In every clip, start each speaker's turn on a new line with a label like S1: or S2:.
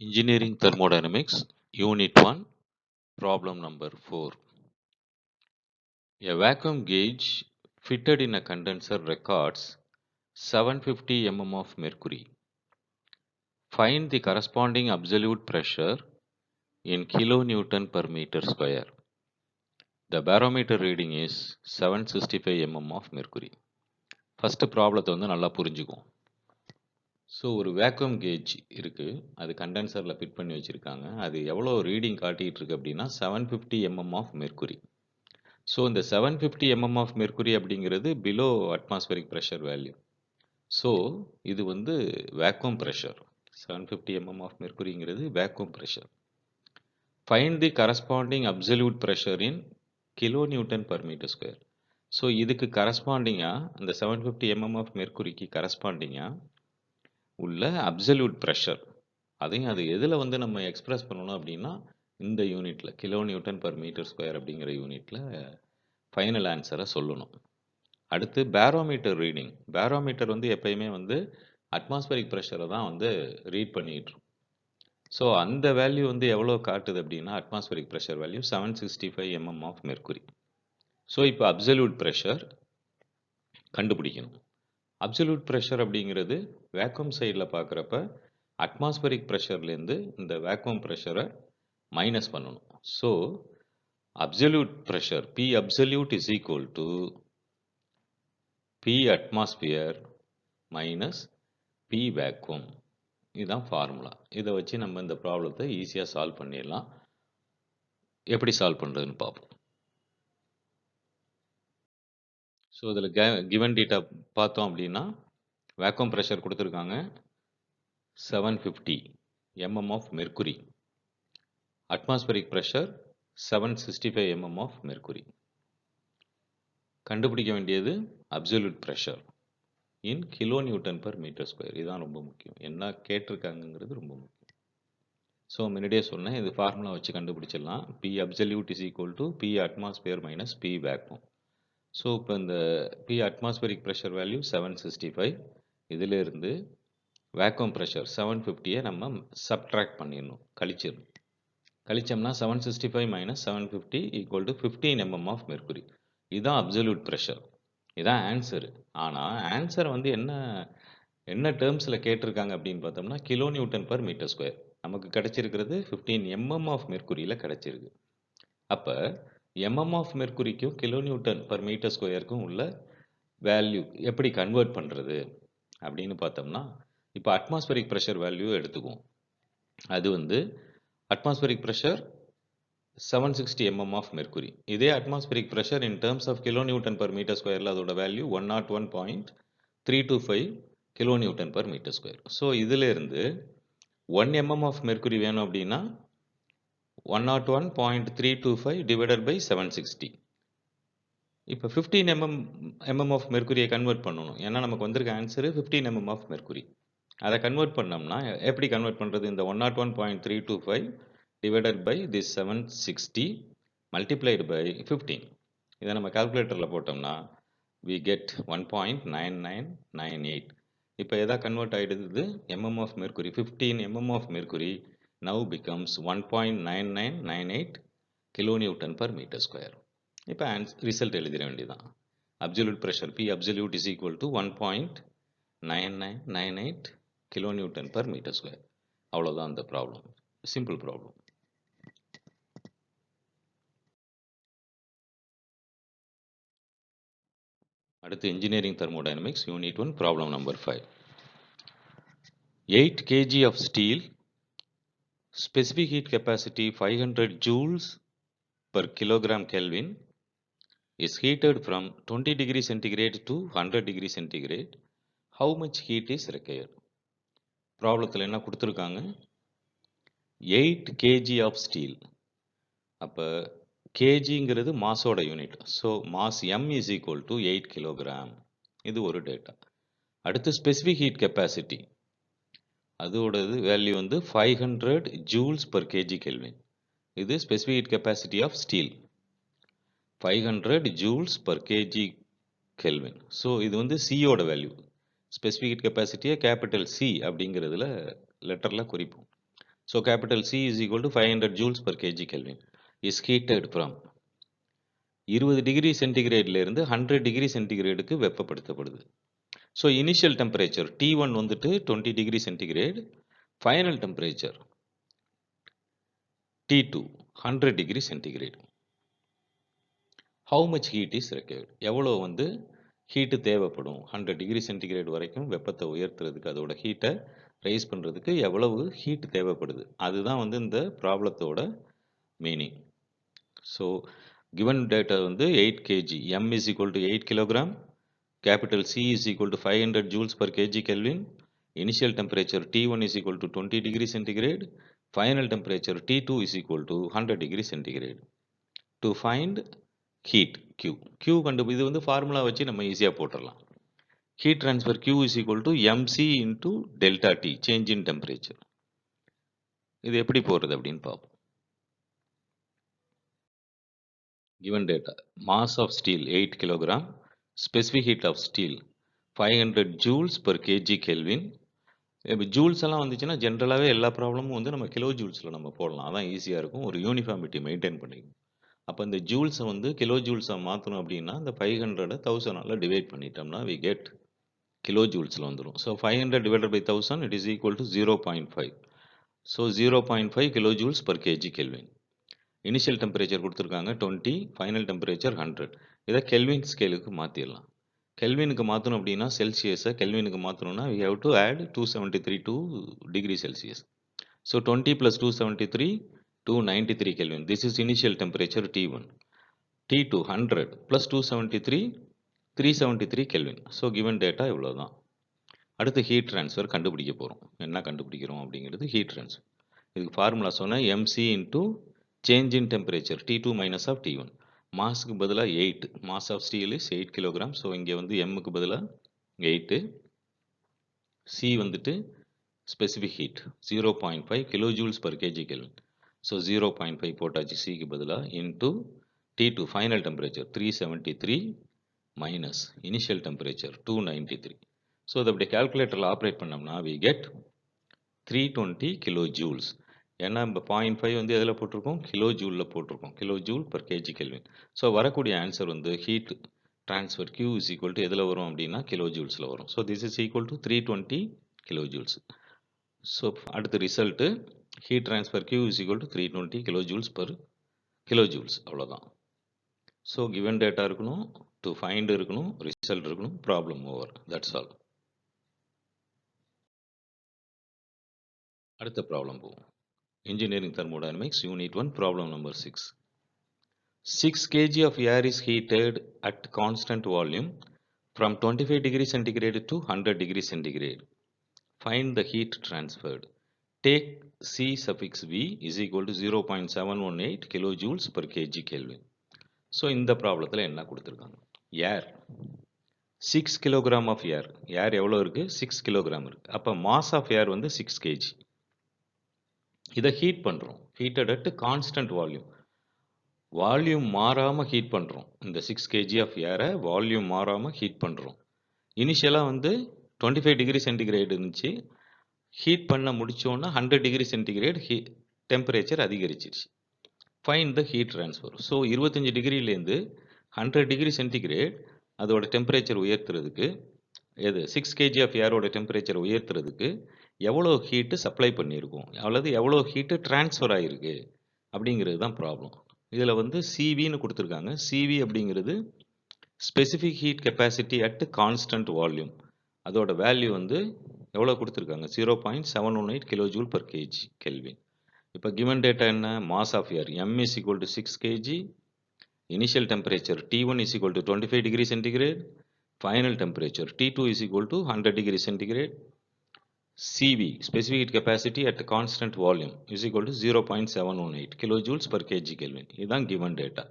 S1: Engineering Thermodynamics, Unit 1, Problem number 4. A vacuum gauge fitted in a condenser records 750 mm of mercury. Find the corresponding absolute pressure in kilonewton per meter square. The barometer reading is 765 mm of mercury. First ப்ராப்ளத்தை வந்து நல்லா புரிஞ்சுக்குவோம். So ஒரு vacuum gauge இருக்குது, அது கண்டென்சரில் fit பண்ணி வச்சுருக்காங்க. அது எவ்வளோ ரீடிங் காட்டிகிட்டு இருக்கு அப்படின்னா 750 mm ஆஃப் மெர்க்குரி. ஸோ இந்த 750 mm ஆஃப் மெர்க்குரி அப்படிங்கிறது below atmospheric pressure value. So இது வந்து வேக்யூம் ப்ரெஷர். 750 mm ஆஃப் மெர்க்குரிங்கிறது vacuum pressure. Find the corresponding absolute pressure in kilo newton per metre square. So இதுக்கு கரஸ்பாண்டிங்காக அந்த 750 mm ஆஃப் மெர்க்குரிக்கு கரஸ்பாண்டிங்காக உள்ள absolute pressure, அதையும் அது எதில் வந்து நம்ம எக்ஸ்பிரஸ் பண்ணணும் அப்படின்னா இந்த யூனிட்டில் kilo newton per metre square அப்படிங்கிற யூனிட்டில் ஃபைனல் ஆன்சரை சொல்லணும். அடுத்து பேரோமீட்டர் ரீடிங். பேரோமீட்டர் வந்து எப்பயுமே வந்து அட்மாஸ்பரிக் ப்ரெஷரை தான் வந்து ரீட் பண்ணிட்டு. ஸோ அந்த வேல்யூ வந்து எவ்வளோ காட்டுது அப்படின்னா atmospheric pressure value 765 mm of mercury. So இப்போ அப்சல்யூட் ப்ரெஷர் கண்டுபிடிக்கணும். அப்சல்யூட் ப்ரெஷர் அப்படிங்கிறது வேக்யூம் சைடில் பார்க்குறப்ப அட்மாஸ்பரிக் ப்ரெஷர்லேருந்து இந்த வேக்யூம் ப்ரெஷரை மைனஸ் பண்ணணும். So absolute pressure P absolute is equal to P atmosphere minus P vacuum. இதுதான் ஃபார்முலா. இதை வச்சு நம்ம இந்த ப்ராப்ளத்தை ஈஸியாக சால்வ் பண்ணிடலாம். எப்படி சால்வ் பண்ணுறதுன்னு பார்ப்போம். ஸோ இதில் கிவன் டேட்டா பார்த்தோம் அப்படின்னா வேக்யூம் ப்ரெஷர் கொடுத்துருக்காங்க 750 mm of mercury. Atmospheric pressure 765 mm of mercury. கண்டுபிடிக்க வேண்டியது absolute pressure in kilonewton per meter square. இதுதான் ரொம்ப முக்கியம். என்ன கேட்டிருக்காங்கிறது ரொம்ப முக்கியம். ஸோ முன்னாடியே சொன்னேன், இது ஃபார்முலா வச்சு கண்டுபிடிச்சிடலாம். P absolute is equal to P atmosphere minus P vacuum. So இப்போ இந்த P atmospheric pressure value 765, இதிலிருந்து வேக்யூம் ப்ரெஷர் 750 நம்ம சப்ட்ராக்ட் பண்ணிடணும், கழிச்சிடணும். கழிச்சோம்னா 765 minus 750 equal to 15 mm of mercury. இதுதான் அப்சல்யூட் ப்ரெஷர், இதுதான் ஆன்சரு. ஆனால் ஆன்சர் வந்து என்ன டேர்ம்ஸில் கேட்டிருக்காங்க அப்படின்னு பார்த்தோம்னா kilo newton per metre square. நமக்கு கிடைச்சிருக்கிறது 15 mm ஆஃப் மெர்க்குரியில் கிடைச்சிருக்கு. அப்போ mm ஆஃப் மெர்க்குரிக்கும் கிலோ நியூட்டன் பர் மீட்டர் ஸ்கொயருக்கும் உள்ள வேல்யூ எப்படி கன்வெர்ட் பண்ணுறது அப்படின்னு பார்த்தோம்னா இப்போ அட்மாஸ்பரிக் ப்ரெஷர் வேல்யூ எடுத்துக்குவோம். அது வந்து atmospheric pressure 760 mm of mercury. இதே atmospheric pressure in terms of kilo newton per metre ஸ்கொயரில் அதோட value 101.325 kilo newton per metre square. So இதிலிருந்து 1 mm ஆஃப் மெர்க்குரி வேணும் அப்படின்னா 101.325 டிவைடட் பை 760. இப்போ 15 mm ஆஃப் மெர்க்குரியை கன்வெர்ட் பண்ணணும். ஏன்னா நமக்கு வந்திருக்க ஆன்சரு 15 mm ஆஃப் மெர்க்குரி. அதை கன்வெர்ட் பண்ணோம்னா எப்படி கன்வெர்ட் பண்ணுறது? இந்த 101.325 divided by this 760 multiplied by 15. இதை நம்ம கால்குலேட்டரில் போட்டோம்னா we get 1.9998. இப்போ எதா கன்வெர்ட் ஆகிடுது? mm of mercury, 15 mm of mercury now becomes 1.9998 kilonewton per meter square. இப்போ ரிசல்ட் எழுதிட வேண்டியதான். Absolute pressure P absolute is equal to 1.9998 kilonewton per meter square. அவ்வளோதான் அந்த ப்ராப்ளம். Simple problem. அடுத்து Engineering Thermodynamics, Unit 1, Problem number 5. 8 kg of steel, specific heat capacity 500 joules per kilogram Kelvin, is heated from 20 degree centigrade to 100 degree centigrade. How much heat is required? ப்ராப்ளத்தில் என்ன கொடுத்துருக்காங்க? 8 kg of steel. அப்போ கேஜிங்கிறது மாஸோட unit. So mass m is equal to 8 kilogram. இது ஒரு data. அடுத்து specific heat capacity, அதோடது வேல்யூ வந்து 500 ஜூல்ஸ் பர் கேஜி கெல்வின். இது specific heat capacity of steel, 500 joules per KG kelvin. So இது வந்து சியோட வேல்யூ. ஸ்பெசிஃபிக் ஹீட் கெப்பாசிட்டியை கேபிட்டல் சி அப்படிங்கிறதுல லெட்டரில் குறிப்போம். So capital C is equal to 500 joules per kg Kelvin is heated from 20 degree சென்டிகிரேட்ல இருந்து 100 டிகிரி சென்டிகிரேடுக்கு வெப்பப்படுத்தப்படுது. ஸோ இனிஷியல் டெம்பரேச்சர் T1 வந்துட்டு 20 degree centigrade, final temperature T2 100 degree centigrade. How much heat is required, எவ்வளோ வந்து heat தேவைப்படும் 100 degree centigrade வரைக்கும் வெப்பத்தை உயர்த்துறதுக்கு, அதோட ஹீட்டை ரைஸ் பண்ணுறதுக்கு எவ்வளவு ஹீட் தேவைப்படுது, அதுதான் வந்து இந்த ப்ராப்ளத்தோட மீனிங். ஸோ given data வந்து 8 kg, m is equal to 8 kilogram, capital C is equal to 500 joules per kg Kelvin, initial temperature T1 is equal to 20 degree centigrade, final temperature T2 is equal to 100 degree centigrade. To find heat Q, Q இது வந்து formula வச்சு நம்ம ஈஸியாக போட்டுடலாம். Heat transfer Q is equal to mc into delta T, change in temperature. இது எப்படி போடுறது அப்படின்னு பார்ப்போம். Given data, mass of steel 8 kg, specific heat of steel 500 joules per kg Kelvin. இப்போ ஜூல்ஸ் எல்லாம் வந்துச்சுன்னா ஜென்ரலாகவே எல்லா ப்ராப்ளமும் வந்து நம்ம கிலோ ஜூல்ஸில் நம்ம போடலாம், அதான் ஈஸியாக இருக்கும், ஒரு யூனிஃபார்மிட்டி மெயின்டைன் பண்ணிக்கும். அப்போ இந்த ஜூல்ஸை வந்து கிலோ ஜூல்ஸை மாற்றணும் அப்படின்னா இந்த 500 1000 டிவைட் பண்ணிட்டோம்னா வி கெட் கிலோ ஜூல்ஸில் வந்துடும். So 500 divided by 1000 it is equal to 0.5. So 0.5 kilo joules per KG kelvin. Initial temperature கொடுத்துருக்காங்க 20, ஃபைனல் டெம்பரேச்சர் 100. இதை கெல்வின் ஸ்கேலுக்கு மாற்றிடலாம். கெல்வினுக்கு மாற்றணும் அப்படின்னா செல்சியஸை கெல்வினுக்கு மாற்றணும்னா we have to add 273 to degree Celsius. So 20 plus 273, 293 Kelvin. This is initial temperature T1. T2 100 plus 273, 373 Kelvin. So given data இவ்வளோதான். அடுத்து heat transfer கண்டுபிடிக்க போகிறோம். என்ன கண்டுபிடிக்கிறோம் அப்படிங்கிறது ஹீட் ட்ரான்ஸ்ஃபர். இதுக்கு ஃபார்முலா சொன்னால் mc into change in temperature T2 minus of T1. மாஸுக்கு பதிலாக 8, mass of steel is 8 kilogram. So இங்கே வந்து எம்முக்கு பதிலாக 8, சி வந்துட்டு specific heat 0.5 kilo joules per KG kelvin. So 0.5 போட்டாச்சு சிக்கு பதிலாக into T2 final temperature 373 minus initial temperature 293. So அதை அப்படி கேல்குலேட்டரில் ஆப்ரேட் பண்ணோம்னா வி கெட் 320 கிலோ ஜூல்ஸ். ஏன்னா இப்போ 0.5 வந்து எதில் போட்டிருக்கோம், கிலோ ஜூலில் போட்டிருக்கோம், kilo joule per KG kelvin. So வரக்கூடிய ஆன்சர் வந்து heat transfer Q is equal to எதில் வரும் அப்படின்னா கிலோ ஜூல்ஸில் வரும். So this is equal to 320 kilo joules. So அடுத்த result heat transfer Q is equal to 320 kilo joules per kilo joules, அவ்வளோதான். So given data இருக்கணும், to find இருக்கணும், result இருக்கணும், ப்ராப்ளம் ஓவர், தட்ஸ் ஆல். அடுத்த problem போவோம். Engineering Thermodynamics, Unit 1, Problem number 6. 6 kg of air is heated at constant volume from 25 degree centigrade to 100 degree centigrade. Find the heat transferred. Take C suffix V is equal to 0.718 kilojoules per kg Kelvin. So, இந்த ப்ராப்ளத்தில் என்ன கொடுத்துருக்காங்க, ஏர் 6 kilogram of air, ஏர் எவ்வளோ இருக்குது, 6 kilogram இருக்குது. அப்போ mass of ஏர் வந்து 6 kg. இதை ஹீட் பண்ணுறோம், heated at constant volume, volume மாறாமல் ஹீட் பண்ணுறோம். இந்த 6 kg ஆஃப் ஏரை வால்யூம் மாறாமல் ஹீட் பண்ணுறோம். இனிஷியலாக வந்து 25 டிகிரி சென்டிகிரேட் இருந்துச்சு, ஹீட் பண்ண முடித்தோன்னா 100 டிகிரி சென்டிகிரேட் டெம்பரேச்சர் அதிகரிச்சிருச்சு. Find the heat transfer. So 25 டிகிரிலேருந்து 100 டிகிரி சென்டிகிரேட் அதோட டெம்பரேச்சர் உயர்த்துறதுக்கு, எது 6 kg ஆஃப் ஏரோட டெம்பரேச்சர் உயர்த்துறதுக்கு எவ்வளோ ஹீட்டு சப்ளை பண்ணியிருக்கோம், அல்லது எவ்வளோ ஹீட்டு ட்ரான்ஸ்ஃபர் ஆகிருக்கு அப்படிங்கிறது தான் ப்ராப்ளம். இதில் வந்து சிவின்னு கொடுத்துருக்காங்க. சிவி அப்படிங்கிறது specific heat capacity at constant volume, அதோட வேல்யூ வந்து எவ்வளோ கொடுத்துருக்காங்க, 0.718 kilo joule per KG kelvin. இப்போ கிவன் டேட்டா என்ன, mass of air m is equal to 6 kg, initial temperature T1 is equal to 25 degree centigrade, final temperature T2 is equal to 100 degree centigrade, CV specific heat capacity at constant volume is equal to 0.718 kilojoules per kg Kelvin. இதுதான் given data.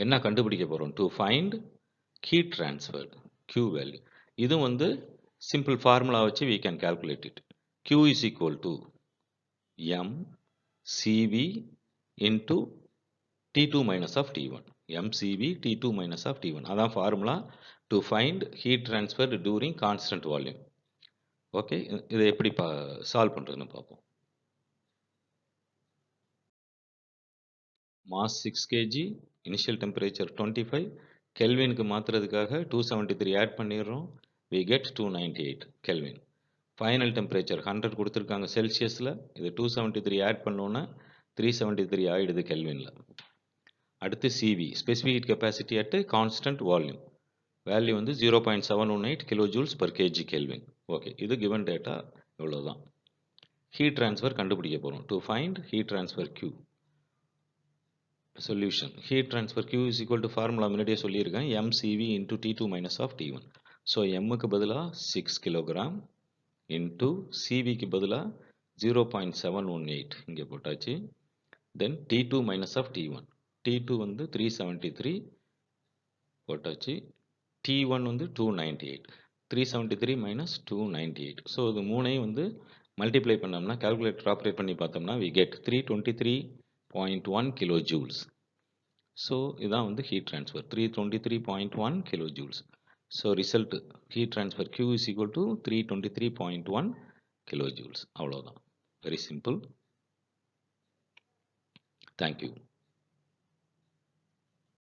S1: என்ன கண்டுபிடிக்க போகிறோம், to find heat transferred Q value. இது வந்து simple formula வச்சு we can calculate it. Q is equal to m CV into T2 minus of T1. mCV T2 minus of T1. அதான் formula to find heat transferred during constant volume. Okay, இதை எப்படி solve பண்ணுறதுன்னு பார்ப்போம். Mass 6 kg, initial temperature 25, கெல்வினுக்கு மாற்றுறதுக்காக 273 add பண்ணிடுறோம், we get 298 kelvin. Final temperature 100 கொடுத்துருக்காங்க செல்சியஸில், இது 273 ஆட் பண்ணோன்னா 373 ஆகிடுது கெல்வினில். அடுத்து CV, specific heat capacity at constant volume, value வந்து 0.718 kilo joules per KG kelvin. Okay, இது கிவன் டேட்டா இவ்வளோதான். ஹீட் ட்ரான்ஸ்ஃபர் கண்டுபிடிக்க போகிறோம். To find heat transfer Q. Solution, heat transfer Q is equal to formula முன்னாடியே சொல்லியிருக்கேன், mCV into T2 minus of T1. ஸோ எம்முக்கு பதிலாக 6 கிலோகிராம் இன்ட்டு சிவிக்கு பதிலாக 0.718 இங்கே போட்டாச்சு. தென் T2 minus of T1, T2 வந்து 373 போட்டாச்சு, T1 வந்து 298, 373 மைனஸ் 298. ஸோ இது மூணையும் வந்து மல்டிப்ளை பண்ணோம்னா, கால்குலேட்டர் ஆப்ரேட் பண்ணி பார்த்தோம்னா we get 323.1 kilo joules. So இதான் வந்து heat transfer 323.1 kilo joules. So result heat transfer Q is equal to 323.1 kilo joules. அவ்வளோதான், வெரி சிம்பிள். தேங்க்யூ.